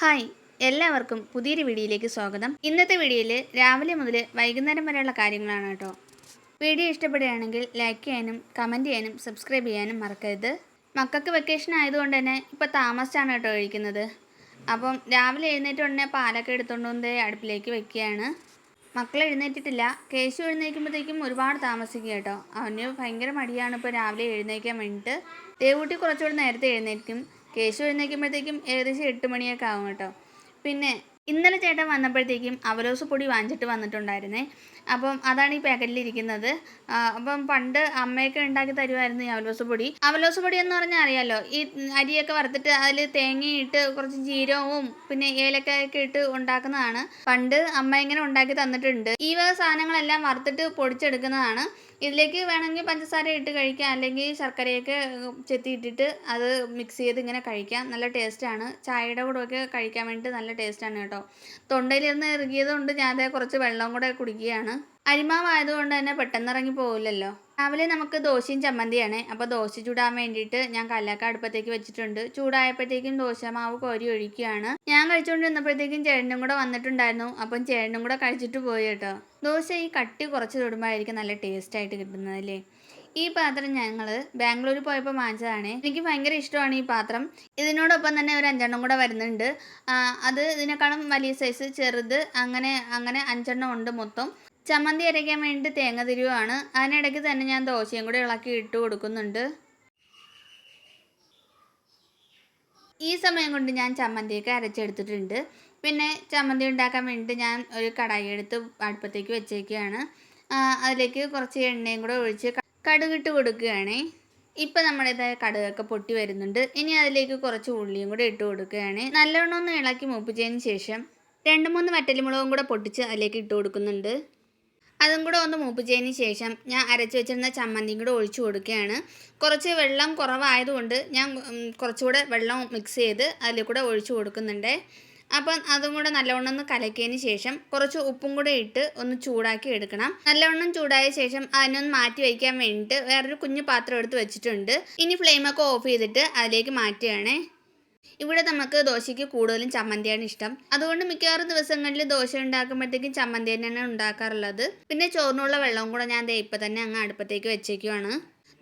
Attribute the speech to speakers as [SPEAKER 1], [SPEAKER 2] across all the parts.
[SPEAKER 1] Hi, എല്ലാവർക്കും പുതിയൊരു വീഡിയോയിലേക്ക് സ്വാഗതം. ഇന്നത്തെ വീഡിയോയിൽ രാവിലെ മുതൽ വൈകുന്നേരം വരെയുള്ള കാര്യങ്ങളാണ് കേട്ടോ. വീഡിയോ ഇഷ്ടപ്പെടുകയാണെങ്കിൽ ലൈക്ക് ചെയ്യാനും കമൻറ്റ് ചെയ്യാനും സബ്സ്ക്രൈബ് ചെയ്യാനും മറക്കരുത്. മക്കൾക്ക് വെക്കേഷൻ ആയതുകൊണ്ട് തന്നെ ഇപ്പോൾ താമസിച്ചാണ് കേട്ടോ കഴിക്കുന്നത്. അപ്പം രാവിലെ എഴുന്നേറ്റ് ഉടനെ പാലൊക്കെ എടുത്തുകൊണ്ട് വന്ന് അടുപ്പിലേക്ക് വെക്കുകയാണ്. മക്കൾ എഴുന്നേറ്റിട്ടില്ല. കേശു എഴുന്നേൽക്കുമ്പോഴത്തേക്കും ഒരുപാട് താമസിക്കും കേട്ടോ. അവന് ഭയങ്കര മടിയാണ് ഇപ്പോൾ രാവിലെ എഴുന്നേൽക്കാൻ വേണ്ടിയിട്ട്. ദേവൂട്ടി കുറച്ചുകൂടി നേരത്തെ എഴുന്നേൽക്കും. കേശു എഴുന്നേൽക്കുമ്പോഴത്തേക്കും ഏകദേശം 8 മണിയൊക്കെ ആവും കേട്ടോ. പിന്നെ ഇന്നലെ ചേട്ടൻ വന്നപ്പോഴത്തേക്കും അവലോസ് പൊടി വാങ്ങിച്ചിട്ട് വന്നിട്ടുണ്ടായിരുന്നേ. അപ്പം അതാണ് ഈ പാക്കറ്റിലിരിക്കുന്നത്. അപ്പം പണ്ട് അമ്മയൊക്കെ ഉണ്ടാക്കി തരുമായിരുന്നു ഈ അവലോസ് പൊടി. അവലോസ് പൊടി എന്ന് പറഞ്ഞാൽ അറിയാമല്ലോ, ഈ അരിയൊക്കെ വറുത്തിട്ട് അതിൽ തേങ്ങയിട്ട് കുറച്ച് ജീരകവും പിന്നെ ഏലക്കായൊക്കെ ഇട്ട് ഉണ്ടാക്കുന്നതാണ്. പണ്ട് അമ്മ ഇങ്ങനെ ഉണ്ടാക്കി തന്നിട്ടുണ്ട്. ഈ വക സാധനങ്ങളെല്ലാം വറുത്തിട്ട് പൊടിച്ചെടുക്കുന്നതാണ്. ഇതിലേക്ക് വേണമെങ്കിൽ പഞ്ചസാര ഇട്ട് കഴിക്കാം, അല്ലെങ്കിൽ ശർക്കരയൊക്കെ ചെത്തിയിട്ടിട്ട് അത് മിക്സ് ചെയ്ത് ഇങ്ങനെ കഴിക്കാം. നല്ല ടേസ്റ്റാണ്. ചായയുടെ കൂടെയൊക്കെ കഴിക്കാൻ വേണ്ടിയിട്ട് നല്ല ടേസ്റ്റാണ് കേട്ടോ. തൊണ്ടയിലിരുന്ന് ഇറുകിയത് കൊണ്ട് ഞാൻ കുറച്ച് വെള്ളം കൂടെ കുടിക്കുകയാണ്. അരിമാവായതുകൊണ്ട് തന്നെ പെട്ടെന്ന് ഇറങ്ങി പോകില്ലല്ലോ. രാവിലെ നമുക്ക് ദോശയും ചമ്മന്തിയാണ്. അപ്പോൾ ദോശ ചൂടാൻ വേണ്ടിയിട്ട് ഞാൻ കല്ലൊക്കെ അടുപ്പത്തേക്ക് വെച്ചിട്ടുണ്ട്. ചൂടായപ്പോഴത്തേക്കും ദോശമാവ് കോരി ഒഴിക്കുകയാണ്. ഞാൻ കഴിച്ചുകൊണ്ടിരുന്നപ്പോഴത്തേക്കും ചേട്ടനും കൂടെ വന്നിട്ടുണ്ടായിരുന്നു. അപ്പം ചേട്ടനും കൂടെ കഴിച്ചിട്ട് പോയി കേട്ടോ. ദോശ ഈ കട്ടി കുറച്ച് തൊടുമ്പോഴായിരിക്കും നല്ല ടേസ്റ്റായിട്ട് കിട്ടുന്നതല്ലേ. ഈ പാത്രം ഞങ്ങൾ ബാംഗ്ലൂർ പോയപ്പോൾ വാങ്ങിച്ചതാണ്. എനിക്ക് ഭയങ്കര ഇഷ്ടമാണ് ഈ പാത്രം. ഇതിനോടൊപ്പം തന്നെ ഒരു 5 കൂടെ വരുന്നുണ്ട്. അത് ഇതിനേക്കാളും വലിയ സൈസ്, ചെറുത്, അങ്ങനെ 5 ഉണ്ട് മൊത്തം. ചമ്മന്തി അരയ്ക്കാൻ വേണ്ടി തേങ്ങ തിരുവാണ്. അതിനിടയ്ക്ക് തന്നെ ഞാൻ ദോശയും കൂടെ ഇളക്കി ഇട്ട് കൊടുക്കുന്നുണ്ട്. ഈ സമയം കൊണ്ട് ഞാൻ ചമ്മന്തിയൊക്കെ അരച്ചെടുത്തിട്ടുണ്ട്. പിന്നെ ചമ്മന്തി ഉണ്ടാക്കാൻ വേണ്ടിയിട്ട് ഞാൻ ഒരു കടായി എടുത്ത് അടുപ്പത്തേക്ക് വെച്ചേക്കുകയാണ്. അതിലേക്ക് കുറച്ച് എണ്ണയും കൂടെ ഒഴിച്ച് കടുകിട്ട് കൊടുക്കുകയാണേ. ഇപ്പം നമ്മുടേതായ കടുകൊക്കെ പൊട്ടി വരുന്നുണ്ട്. ഇനി അതിലേക്ക് കുറച്ച് ഉള്ളിയും കൂടെ ഇട്ട് കൊടുക്കുകയാണ്. നല്ലോണം ഒന്ന് ഇളക്കി മൂപ്പിച്ചതിന് ശേഷം 2-3 വറ്റൽമുളകും കൂടെ പൊട്ടിച്ച് അതിലേക്ക് ഇട്ട് കൊടുക്കുന്നുണ്ട്. അതും കൂടെ ഒന്ന് മൂപ്പിച്ചതിന് ശേഷം ഞാൻ അരച്ച് വെച്ചിരുന്ന ചമ്മന്തിയും കൂടെ ഒഴിച്ചു കൊടുക്കുകയാണ്. കുറച്ച് വെള്ളം കുറവായതുകൊണ്ട് ഞാൻ കുറച്ചുകൂടെ വെള്ളം മിക്സ് ചെയ്ത് അതിൽ കൂടെ ഒഴിച്ചു കൊടുക്കുന്നുണ്ട്. അപ്പം അതും കൂടെ നല്ലവണ്ണം ഒന്ന് കലക്കിയതിന് ശേഷം കുറച്ച് ഉപ്പും കൂടെ ഇട്ട് ഒന്ന് ചൂടാക്കി എടുക്കണം. നല്ലവണ്ണം ചൂടായ ശേഷം അതിനൊന്ന് മാറ്റി വയ്ക്കാൻ വേണ്ടിയിട്ട് വേറൊരു കുഞ്ഞു പാത്രം എടുത്ത് വെച്ചിട്ടുണ്ട്. ഇനി ഫ്ലെയിമൊക്കെ ഓഫ് ചെയ്തിട്ട് അതിലേക്ക് മാറ്റുകയാണേ. ഇവിടെ നമുക്ക് ദോശയ്ക്ക് കൂടുതലും ചമ്മന്തിയാണ് ഇഷ്ടം. അതുകൊണ്ട് മിക്കവാറും ദിവസങ്ങളിൽ ദോശ ഉണ്ടാക്കുമ്പോഴത്തേക്കും ചമ്മന്തി തന്നെയാണ് ഉണ്ടാക്കാറുള്ളത്. പിന്നെ ചോറിനുള്ള വെള്ളവും കൂടെ ഞാൻ ഇപ്പം തന്നെ അങ്ങ് അടുപ്പത്തേക്ക് വെച്ചേക്കുവാണ്.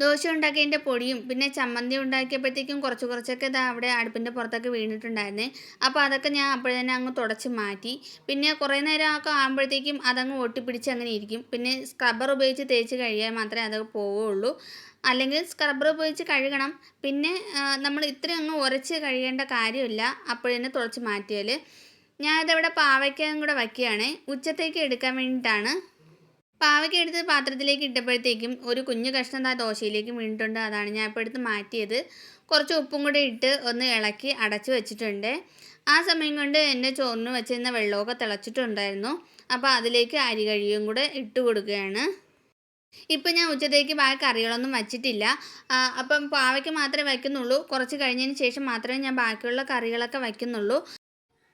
[SPEAKER 1] ദോശ ഉണ്ടാക്കിയതിൻ്റെ പൊടിയും പിന്നെ ചമ്മന്തി ഉണ്ടാക്കിയപ്പോഴത്തേക്കും കുറച്ചൊക്കെ അവിടെ അടുപ്പിൻ്റെ പുറത്തൊക്കെ വീണിട്ടുണ്ടായിരുന്നേ. അപ്പോൾ അതൊക്കെ ഞാൻ അപ്പോൾ തന്നെ അങ്ങ് തുടച്ച് മാറ്റി. പിന്നെ കുറേ നേരം ഒക്കെ ആകുമ്പോഴത്തേക്കും അതങ്ങ് ഒട്ടിപ്പിടിച്ച് അങ്ങനെ ഇരിക്കും. പിന്നെ സ്ക്രബ്ബർ ഉപയോഗിച്ച് തേച്ച് കഴുകിയാൽ മാത്രമേ അത് പോവുകയുള്ളൂ. അല്ലെങ്കിൽ സ്ക്രബ്ബർ ഉപയോഗിച്ച് കഴുകണം. പിന്നെ നമ്മൾ ഇത്രയും അങ്ങ് ഉരച്ച് കഴുകേണ്ട കാര്യമില്ല. അപ്പോൾ തന്നെ തുടച്ച് മാറ്റിയാൽ. ഞാനിതവിടെ പാവയ്ക്കയും കൂടെ വയ്ക്കുകയാണ്. ഉച്ചത്തേക്ക് എടുക്കാൻ വേണ്ടിയിട്ടാണ്. പാവയ്ക്ക എടുത്ത് പാത്രത്തിലേക്ക് ഇട്ടപ്പോഴത്തേക്കും ഒരു കുഞ്ഞു കഷ്ണം ദോശയിലേക്ക് വീണിട്ടുണ്ട്. അതാണ് ഞാൻ ഇപ്പോൾ എടുത്ത് മാറ്റിയത്. കുറച്ച് ഉപ്പും കൂടെ ഇട്ട് ഒന്ന് ഇളക്കി അടച്ച് വെച്ചിട്ടുണ്ട്. ആ സമയം കൊണ്ട് എൻ്റെ ചോറിന് വെച്ചിരുന്ന വെള്ളമൊക്കെ തിളച്ചിട്ടുണ്ടായിരുന്നു. അപ്പോൾ അതിലേക്ക് അരി കഴിയും കൂടെ ഇട്ട് കൊടുക്കുകയാണ്. ഇപ്പം ഞാൻ ഉച്ചത്തേക്ക് ബാക്കി കറികളൊന്നും വച്ചിട്ടില്ല. അപ്പം പാവയ്ക്ക് മാത്രമേ വയ്ക്കുന്നുള്ളൂ. കുറച്ച് കഴിഞ്ഞതിന് ശേഷം മാത്രമേ ഞാൻ ബാക്കിയുള്ള കറികളൊക്കെ വയ്ക്കുന്നുള്ളൂ.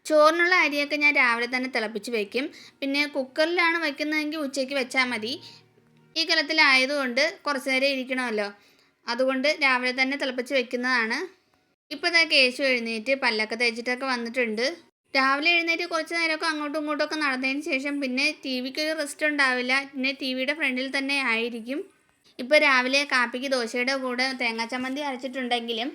[SPEAKER 1] ചോറിനുള്ള അരിയൊക്കെ ഞാൻ രാവിലെ തന്നെ തിളപ്പിച്ച് വയ്ക്കും. പിന്നെ കുക്കറിലാണ് വയ്ക്കുന്നതെങ്കിൽ ഉച്ചയ്ക്ക് വെച്ചാൽ മതി. ഈ കലത്തിലായതുകൊണ്ട് കുറച്ച് നേരം ഇരിക്കണമല്ലോ. അതുകൊണ്ട് രാവിലെ തന്നെ തിളപ്പിച്ച് വെക്കുന്നതാണ്. ഇപ്പോൾ കേശു എഴുന്നേറ്റ് പല്ലൊക്കെ തേച്ചിട്ടൊക്കെ വന്നിട്ടുണ്ട്. രാവിലെ എഴുന്നേറ്റ് കുറച്ച് നേരമൊക്കെ അങ്ങോട്ടും ഇങ്ങോട്ടുമൊക്കെ നടന്നതിന് ശേഷം പിന്നെ ടി വിക്ക് ഒരു റെസ്റ്റ് ഉണ്ടാവില്ല. പിന്നെ ടി വിയുടെ ഫ്രണ്ടിൽ തന്നെ ആയിരിക്കും. ഇപ്പോൾ രാവിലെ കാപ്പിക്ക് ദോശയുടെ കൂടെ തേങ്ങാ ചമ്മന്തി അരച്ചിട്ടുണ്ടെങ്കിലും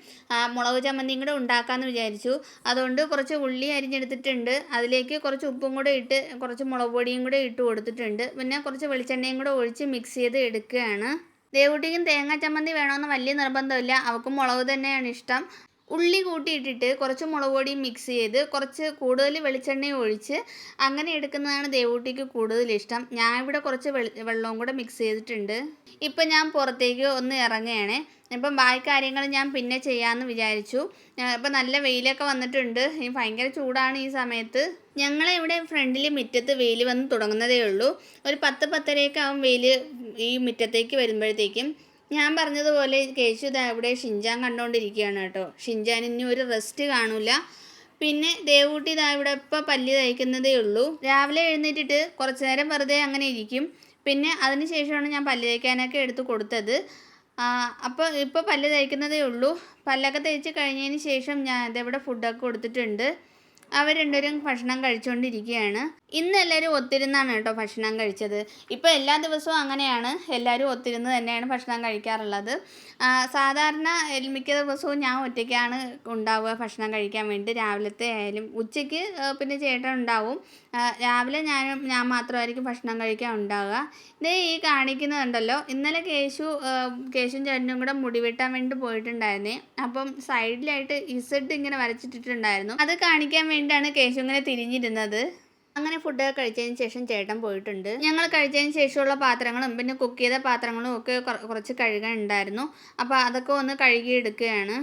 [SPEAKER 1] മുളക് ചമ്മന്തിയും കൂടെ ഉണ്ടാക്കാമെന്ന് വിചാരിച്ചു. അതുകൊണ്ട് കുറച്ച് ഉള്ളി അരിഞ്ഞെടുത്തിട്ടുണ്ട്. അതിലേക്ക് കുറച്ച് ഉപ്പും കൂടെ ഇട്ട് കുറച്ച് മുളക് പൊടിയും കൂടെ ഇട്ട് കൊടുത്തിട്ടുണ്ട്. പിന്നെ കുറച്ച് വെളിച്ചെണ്ണയും കൂടെ ഒഴിച്ച് മിക്സ് ചെയ്ത് എടുക്കുകയാണ്. ദേവുട്ടിക്കും തേങ്ങാ ചമ്മന്തി വേണമെന്ന് വലിയ നിർബന്ധമില്ല. അവൾക്കും മുളക് തന്നെയാണ് ഇഷ്ടം. ഉള്ളി കൂട്ടിയിട്ടിട്ട് കുറച്ച് മുളക് പൊടിയും മിക്സ് ചെയ്ത് കുറച്ച് കൂടുതൽ വെളിച്ചെണ്ണയും ഒഴിച്ച് അങ്ങനെ എടുക്കുന്നതാണ് ദേവൂട്ടിക്ക് കൂടുതൽ ഇഷ്ടം. ഞാൻ ഇവിടെ കുറച്ച് വെള്ളവും കൂടെ മിക്സ് ചെയ്തിട്ടുണ്ട്. ഇപ്പം ഞാൻ പുറത്തേക്ക് ഒന്ന് ഇറങ്ങുകയാണ്. ഇപ്പം ബാക്കി കാര്യങ്ങൾ ഞാൻ പിന്നെ ചെയ്യാമെന്ന് വിചാരിച്ചു. ഇപ്പം നല്ല വെയിലൊക്കെ വന്നിട്ടുണ്ട്. ഭയങ്കര ചൂടാണ് ഈ സമയത്ത്. ഞങ്ങളെ ഇവിടെ ഫ്രണ്ടിൽ മുറ്റത്ത് വെയിൽ വന്ന് തുടങ്ങുന്നതേ ഉള്ളൂ. ഒരു 10-10:30 ആവും വെയിൽ ഈ മുറ്റത്തേക്ക് വരുമ്പോഴത്തേക്കും. ഞാൻ പറഞ്ഞതുപോലെ കേശു ഇവിടെ ഷിൻചാൻ കണ്ടുകൊണ്ടിരിക്കുകയാണ് കേട്ടോ. ഷിൻചാൻ ഇനി ഒരു റെസ്റ്റ് കാണില്ല. പിന്നെ ദേവൂട്ടി ഇവിടെ ഇപ്പോൾ പല്ല് തേക്കുന്നതേ ഉള്ളൂ. രാവിലെ എഴുന്നേറ്റിട്ട് കുറച്ച് നേരം വെറുതെ അങ്ങനെ ഇരിക്കും. പിന്നെ അതിന് ശേഷമാണ് ഞാൻ പല്ല് തേക്കാനൊക്കെ എടുത്ത് കൊടുത്തത്. അപ്പോൾ ഇപ്പോൾ പല്ല് തേക്കുന്നതേ ഉള്ളൂ. പല്ലൊക്കെ തേച്ച് കഴിഞ്ഞതിന് ശേഷം ഞാൻ ഇവിടെ ഫുഡൊക്കെ കൊടുത്തിട്ടുണ്ട്. അവർ രണ്ടുപേരും ഭക്ഷണം കഴിച്ചുകൊണ്ടിരിക്കുകയാണ്. ഇന്ന് എല്ലാവരും ഒത്തിരുന്നാണ് കേട്ടോ ഭക്ഷണം കഴിച്ചത്. ഇപ്പോൾ എല്ലാ ദിവസവും അങ്ങനെയാണ്, എല്ലാവരും ഒത്തിരുന്ന് തന്നെയാണ് ഭക്ഷണം കഴിക്കാറുള്ളത്. സാധാരണ മിക്ക ദിവസവും ഞാൻ ഒറ്റയ്ക്കാണ് ഉണ്ടാവുക ഭക്ഷണം കഴിക്കാൻ വേണ്ടി. രാവിലത്തെ ആയാലും ഉച്ചയ്ക്ക് പിന്നെ ചേട്ടൻ ഉണ്ടാവും. രാവിലെ ഞാൻ മാത്രമായിരിക്കും ഭക്ഷണം കഴിക്കാൻ ഉണ്ടാവുക. ഇതേ ഈ കാണിക്കുന്നതുണ്ടല്ലോ, ഇന്നലെ കേശും ചേട്ടനും കൂടെ മുടി വെട്ടാൻ വേണ്ടി പോയിട്ടുണ്ടായിരുന്നേ. അപ്പം സൈഡിലായിട്ട് ഇസഡ് ഇങ്ങനെ വരച്ചിട്ടിട്ടുണ്ടായിരുന്നു. അത് കാണിക്കാൻ വേണ്ടിയാണ് കേശു ഇങ്ങനെ തിരിഞ്ഞിരുന്നത്. അങ്ങനെ ഫുഡൊക്കെ കഴിച്ചതിന് ശേഷം ചേട്ടൻ പോയിട്ടുണ്ട്. ഞങ്ങൾ കഴിച്ചതിന് ശേഷമുള്ള പാത്രങ്ങളും പിന്നെ കുക്ക് ചെയ്ത പാത്രങ്ങളും ഒക്കെ കുറച്ച് കഴുകാനുണ്ടായിരുന്നു. അപ്പോൾ അതൊക്കെ ഒന്ന് കഴുകിയെടുക്കുകയാണ്.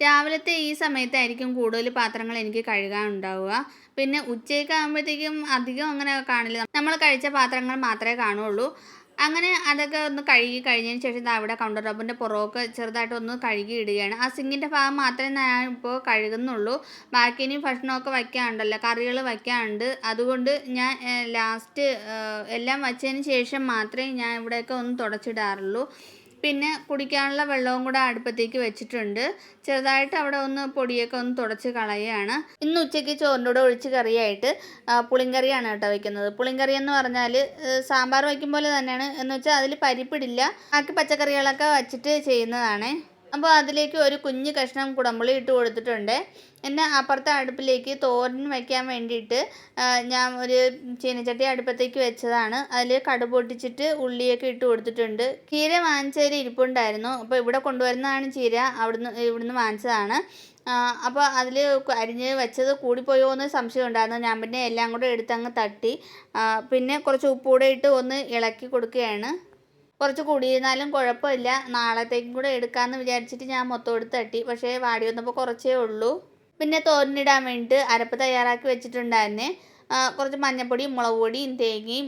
[SPEAKER 1] രാവിലത്തെ ഈ സമയത്തായിരിക്കും കൂടുതൽ പാത്രങ്ങൾ എനിക്ക് കഴുകാനുണ്ടാവുക. പിന്നെ ഉച്ചയൊക്കെ ആകുമ്പോഴത്തേക്കും അധികം അങ്ങനെ കാണില്ല, നമ്മൾ കഴിച്ച പാത്രങ്ങൾ മാത്രമേ കാണുള്ളൂ. അങ്ങനെ അതൊക്കെ ഒന്ന് കഴുകി കഴിഞ്ഞതിന് ശേഷം അവിടെ കൗണ്ടർ ടോപ്പിൻ്റെ പുറമൊക്കെ ചെറുതായിട്ട് ഒന്ന് കഴുകി ഇടുകയാണ്. ആ സിങ്കിൻ്റെ ഭാഗം മാത്രമേ ഞാൻ ഇപ്പോൾ കഴുകുന്നുള്ളൂ. ബാക്കി ഇനി ഭക്ഷണമൊക്കെ വയ്ക്കാനുണ്ടല്ലോ, കറികൾ വയ്ക്കാനുണ്ട്. അതുകൊണ്ട് ഞാൻ ലാസ്റ്റ് എല്ലാം വച്ചതിന് ശേഷം മാത്രമേ ഞാൻ ഇവിടെയൊക്കെ ഒന്ന് തുടച്ചിടാറുള്ളൂ. പിന്നെ കുടിക്കാനുള്ള വെള്ളവും കൂടെ അടുപ്പത്തേക്ക് വെച്ചിട്ടുണ്ട്. ചെറുതായിട്ട് അവിടെ ഒന്ന് പൊടിയൊക്കെ ഒന്ന് തുടച്ച് കളയുകയാണ്. ഇന്ന് ഉച്ചയ്ക്ക് ചോറിൻ്റെ കൂടെ ഒഴിച്ച് കറിയായിട്ട് പുളിങ്കറിയാണ് കേട്ടോ വയ്ക്കുന്നത്. പുളിങ്കറി എന്ന് പറഞ്ഞാൽ സാമ്പാർ വയ്ക്കും പോലെ തന്നെയാണ്, എന്ന് വെച്ചാൽ അതിൽ പരിപ്പിടില്ല, ബാക്കി പച്ചക്കറികളൊക്കെ വച്ചിട്ട് ചെയ്യുന്നതാണ്. അപ്പോൾ അതിലേക്ക് ഒരു കുഞ്ഞ് കഷ്ണം കുടമ്പുളി ഇട്ട് കൊടുത്തിട്ടുണ്ട്. പിന്നെ അപ്പുറത്തെ അടുപ്പിലേക്ക് തോരൻ വയ്ക്കാൻ വേണ്ടിയിട്ട് ഞാൻ ഒരു ചീനച്ചട്ടി അടുപ്പത്തേക്ക് വെച്ചതാണ്. അതിൽ കടുക് പൊട്ടിച്ചിട്ട് ഉള്ളിയൊക്കെ ഇട്ട് കൊടുത്തിട്ടുണ്ട്. ചീര വാങ്ങിച്ചതിൽ ഇരിപ്പുണ്ടായിരുന്നു. അപ്പോൾ ഇവിടെ കൊണ്ടുവരുന്നതാണ് ചീര, ഇവിടുന്ന് വാങ്ങിച്ചതാണ്. അപ്പോൾ അതിൽ അരിഞ്ഞ് വെച്ചത് കൂടിപ്പോയോ എന്ന് സംശയം ഉണ്ടായിരുന്നു. ഞാൻ പിന്നെ എല്ലാം കൂടെ എടുത്തങ്ങ് തട്ടി, പിന്നെ കുറച്ച് ഉപ്പുകൂടെ ഇട്ട് ഒന്ന് ഇളക്കി കൊടുക്കുകയാണ്. കുറച്ച് കൂടിയിരുന്നാലും കുഴപ്പമില്ല, നാളത്തേക്കും കൂടെ എടുക്കാമെന്ന് വിചാരിച്ചിട്ട് ഞാൻ മൊത്തം എടുത്ത് തട്ടി. പക്ഷേ വാടി വന്നപ്പോൾ കുറച്ചേ ഉള്ളൂ. പിന്നെ തോരനിടാൻ വേണ്ടിയിട്ട് അരപ്പ് തയ്യാറാക്കി വെച്ചിട്ടുണ്ടായിരുന്നേ. കുറച്ച് മഞ്ഞൾപ്പൊടിയും മുളക് പൊടിയും തേങ്ങയും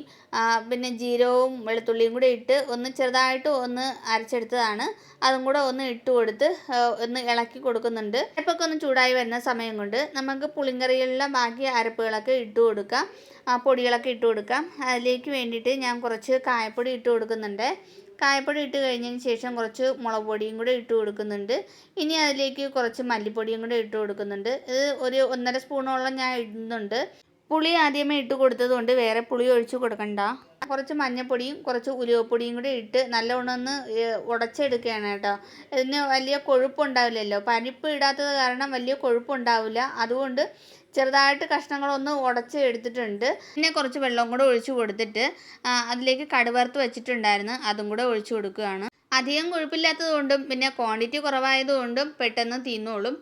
[SPEAKER 1] പിന്നെ ജീരകവും വെളുത്തുള്ളിയും കൂടെ ഇട്ട് ഒന്ന് ചെറുതായിട്ട് ഒന്ന് അരച്ചെടുത്തതാണ്. അതും കൂടെ ഒന്ന് ഇട്ട് കൊടുത്ത് ഒന്ന് ഇളക്കി കൊടുക്കുന്നുണ്ട്. അരപ്പൊക്കെ ഒന്ന് ചൂടായി വരുന്ന സമയം കൊണ്ട് നമുക്ക് പുളിങ്കറിയിലുള്ള ബാക്കി അരപ്പുകളൊക്കെ ഇട്ട് കൊടുക്കാം, പൊടികളൊക്കെ ഇട്ട് കൊടുക്കാം. അതിലേക്ക് വേണ്ടിയിട്ട് ഞാൻ കുറച്ച് കായപ്പൊടി ഇട്ട് കൊടുക്കുന്നുണ്ട്. കായപ്പൊടി ഇട്ട് കഴിഞ്ഞതിന് ശേഷം കുറച്ച് മുളക് പൊടിയും കൂടെ ഇട്ട് കൊടുക്കുന്നുണ്ട്. ഇനി അതിലേക്ക് കുറച്ച് മല്ലിപ്പൊടിയും കൂടെ ഇട്ട് കൊടുക്കുന്നുണ്ട്. ഇത് ഒരു 1.5 സ്പൂണോളം ഞാൻ ഇടുന്നുണ്ട്. പുളി ആദ്യമേ ഇട്ട് കൊടുത്തത് കൊണ്ട് വേറെ പുളി ഒഴിച്ച് കൊടുക്കണ്ട. കുറച്ച് മഞ്ഞൾപ്പൊടിയും കുറച്ച് ഉലുവപ്പൊടിയും കൂടി ഇട്ട് നല്ലവണ്ണം ഒന്ന് ഉടച്ചെടുക്കുകയാണ് കേട്ടോ. ഇതിന് വലിയ കൊഴുപ്പുണ്ടാവില്ലല്ലോ, പരിപ്പ് ഇടാത്തത് കാരണം വലിയ കൊഴുപ്പുണ്ടാവില്ല. അതുകൊണ്ട് ചെറുതായിട്ട് കഷ്ണങ്ങളൊന്ന് ഉടച്ച് എടുത്തിട്ടുണ്ട്. പിന്നെ കുറച്ച് വെള്ളം കൂടെ ഒഴിച്ച് കൊടുത്തിട്ട് അതിലേക്ക് കടുക് വറുത്ത് വെച്ചിട്ടുണ്ടായിരുന്നു, അതും കൂടെ ഒഴിച്ച് കൊടുക്കുകയാണ്. അധികം കൊഴുപ്പില്ലാത്തത് കൊണ്ടും പിന്നെ ക്വാണ്ടിറ്റി കുറവായതുകൊണ്ടും പെട്ടെന്ന് തീർന്നോളും.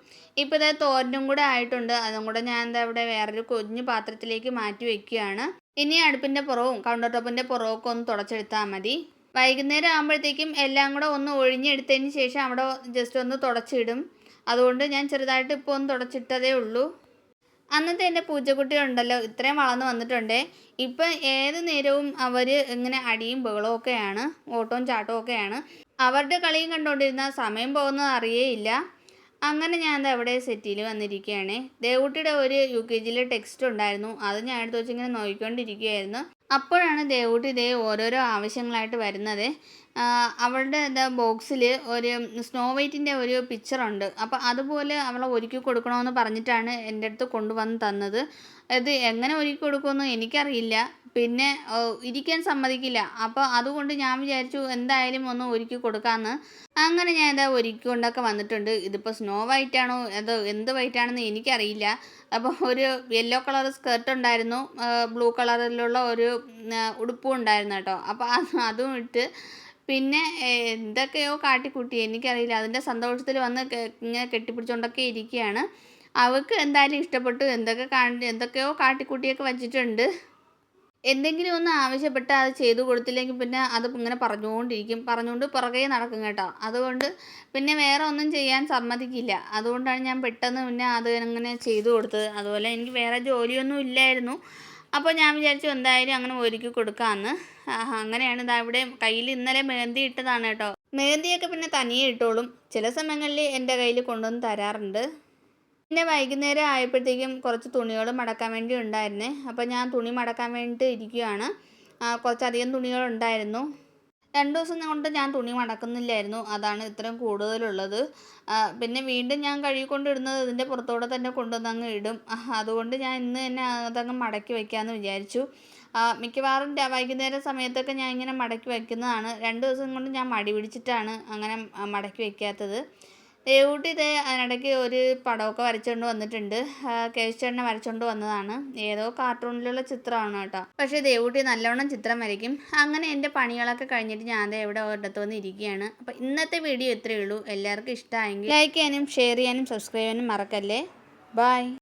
[SPEAKER 1] ഇപ്പോൾ ഇത് തോരനും കൂടെ ആയിട്ടുണ്ട്. അതും കൂടെ ഞാൻ ഇവിടെ വേറൊരു കുഞ്ഞു പാത്രത്തിലേക്ക് മാറ്റി വയ്ക്കുകയാണ്. ഇനി അടുപ്പിൻ്റെ പുറവും കൗണ്ടർ ടോപ്പിൻ്റെ പുറമൊക്കെ ഒന്ന് തുടച്ചെടുത്താൽ മതി. വൈകുന്നേരം ആകുമ്പോഴത്തേക്കും എല്ലാം കൂടെ ഒന്ന് ഒഴിഞ്ഞെടുത്തതിന് ശേഷം അവിടെ ജസ്റ്റ് ഒന്ന് തുടച്ചിടും. അതുകൊണ്ട് ഞാൻ ചെറുതായിട്ട് ഇപ്പോൾ ഒന്ന് തുടച്ചിട്ടതേ ഉള്ളൂ. അന്നത്തെ എൻ്റെ പൂച്ചക്കുട്ടികളുണ്ടല്ലോ ഇത്രയും വളർന്നു വന്നിട്ടുണ്ട്. ഇപ്പം ഏത് നേരവും അവർ ഇങ്ങനെ അടിയും ബഹളവും ഒക്കെയാണ്, ഓട്ടവും ചാട്ടവും ഒക്കെയാണ്. അവരുടെ കളിയും കണ്ടുകൊണ്ടിരുന്ന സമയം പോകുന്നത് അറിയേയില്ല. അങ്ങനെ ഞാൻ അവിടെ സെറ്റിയിൽ വന്നിരിക്കുകയാണ്. ദേവൂട്ടിയുടെ ഒരു UKGയിലെ ടെക്സ്റ്റ് ഉണ്ടായിരുന്നു, അത് ഞാൻ എടുത്ത് വെച്ചിങ്ങനെ നോക്കിക്കൊണ്ടിരിക്കുകയായിരുന്നു. അപ്പോഴാണ് ദേവൂട്ടി ഓരോരോ ആവശ്യങ്ങളായിട്ട് വരുന്നത്. അവളുടെ ബോക്സിൽ ഒരു സ്നോ വൈറ്റിൻ്റെ ഒരു പിക്ചറുണ്ട്. അപ്പോൾ അതുപോലെ അവളെ ഒരുക്കി കൊടുക്കണമെന്ന് പറഞ്ഞിട്ടാണ് എൻ്റെ അടുത്ത് കൊണ്ടുവന്ന് തന്നത്. ഇത് എങ്ങനെ ഒരുക്കി കൊടുക്കുമെന്ന് എനിക്കറിയില്ല. പിന്നെ ഇരിക്കാൻ സമ്മതിക്കില്ല. അപ്പോൾ അതുകൊണ്ട് ഞാൻ വിചാരിച്ചു എന്തായാലും ഒന്ന് ഒരുക്കി കൊടുക്കാമെന്ന്. അങ്ങനെ ഞാൻ ഒരുക്കിക്കൊണ്ടൊക്കെ വന്നിട്ടുണ്ട്. ഇതിപ്പോൾ സ്നോ വൈറ്റാണോ അതോ എന്ത് വൈറ്റാണെന്ന് എനിക്കറിയില്ല. അപ്പോൾ ഒരു യെല്ലോ കളർ സ്കേർട്ട് ഉണ്ടായിരുന്നു, ബ്ലൂ കളറിലുള്ള ഒരു ഉടുപ്പും ഉണ്ടായിരുന്നു കേട്ടോ. അപ്പോൾ അതും ഇട്ട് പിന്നെ എന്തൊക്കെയോ കാട്ടിക്കൂട്ടി, എനിക്കറിയില്ല. അതിൻ്റെ സന്തോഷത്തിൽ വന്ന് ഇങ്ങനെ കെട്ടിപ്പിടിച്ചുകൊണ്ടൊക്കെ ഇരിക്കുകയാണ്. അവൾക്ക് എന്തായാലും ഇഷ്ടപ്പെട്ടു. എന്തൊക്കെയോ കാട്ടിക്കൂട്ടിയൊക്കെ വച്ചിട്ടുണ്ട്. എന്തെങ്കിലും ഒന്ന് ആവശ്യപ്പെട്ട് അത് ചെയ്തു കൊടുത്തില്ലെങ്കിൽ പിന്നെ അത് ഇങ്ങനെ പറഞ്ഞുകൊണ്ട് പുറകെ നടക്കും കേട്ടോ. അതുകൊണ്ട് പിന്നെ വേറെ ഒന്നും ചെയ്യാൻ സമ്മതിക്കില്ല. അതുകൊണ്ടാണ് ഞാൻ പെട്ടെന്ന് പിന്നെ അത് അങ്ങനെ ചെയ്തു കൊടുത്തത്. അതുപോലെ എനിക്ക് വേറെ ജോലിയൊന്നും ഇല്ലായിരുന്നു. അപ്പോൾ ഞാൻ വിചാരിച്ചു എന്തായാലും അങ്ങനെ ഒരുക്കി കൊടുക്കാമെന്ന്. അങ്ങനെയാണ് ഇവിടെ കയ്യിൽ ഇന്നലെ മെഹന്തി ഇട്ടതാണ് കേട്ടോ. മെഹന്തിയൊക്കെ പിന്നെ തനിയെ ഇട്ടോളും. ചില സമയങ്ങളിൽ എൻ്റെ കയ്യിൽ കൊണ്ടുവന്ന് തരാറുണ്ട്. പിന്നെ വൈകുന്നേരം ആയപ്പോഴത്തേക്കും കുറച്ച് തുണികൾ മടക്കാൻ വേണ്ടി ഉണ്ടായിരുന്നേ. അപ്പോൾ ഞാൻ തുണി മടക്കാൻ വേണ്ടിയിട്ട് ഇരിക്കുകയാണ്. കുറച്ചധികം തുണികളുണ്ടായിരുന്നു. 2 ദിവസം കൊണ്ട് ഞാൻ തുണി മടക്കുന്നില്ലായിരുന്നു. അതാണ് ഇത്രയും കൂടുതലുള്ളത്. പിന്നെ വീണ്ടും ഞാൻ കഴുകിക്കൊണ്ടിടുന്നത് ഇതിൻ്റെ പുറത്തൂടെ തന്നെ കൊണ്ടുവന്ന് അങ്ങ് ഇടും. അതുകൊണ്ട് ഞാൻ ഇന്ന് തന്നെ അതങ്ങ് മടക്കി വയ്ക്കാമെന്ന് വിചാരിച്ചു. മിക്കവാറും വൈകുന്നേരം സമയത്തൊക്കെ ഞാൻ ഇങ്ങനെ മടക്കി വയ്ക്കുന്നതാണ്. 2 ദിവസം കൊണ്ട് ഞാൻ മടി പിടിച്ചിട്ടാണ് അങ്ങനെ മടക്കി വയ്ക്കാത്തത്. ദേവൂട്ടി ഇതേ അതിനിടയ്ക്ക് ഒരു പടമൊക്കെ വരച്ചുകൊണ്ട് വന്നിട്ടുണ്ട്. കേശുചേട്ടനെ വരച്ചുകൊണ്ട് വന്നതാണ്. ഏതോ കാർട്ടൂണിലുള്ള ചിത്രമാണ് കേട്ടോ. പക്ഷേ ദേവൂട്ടി നല്ലവണ്ണം ചിത്രം വരയ്ക്കും. അങ്ങനെ എൻ്റെ പണികളൊക്കെ കഴിഞ്ഞിട്ട് ഞാൻ ദേ ഇവിടെ ഒരിടത്ത് വന്ന് ഇരിക്കുകയാണ്. അപ്പോൾ ഇന്നത്തെ വീഡിയോ ഇത്രയേ ഉള്ളൂ. എല്ലാവർക്കും ഇഷ്ടമായെങ്കിൽ ലൈക്ക് ചെയ്യാനും ഷെയർ ചെയ്യാനും സബ്സ്ക്രൈബ് ചെയ്യാനും മറക്കല്ലേ. ബൈ.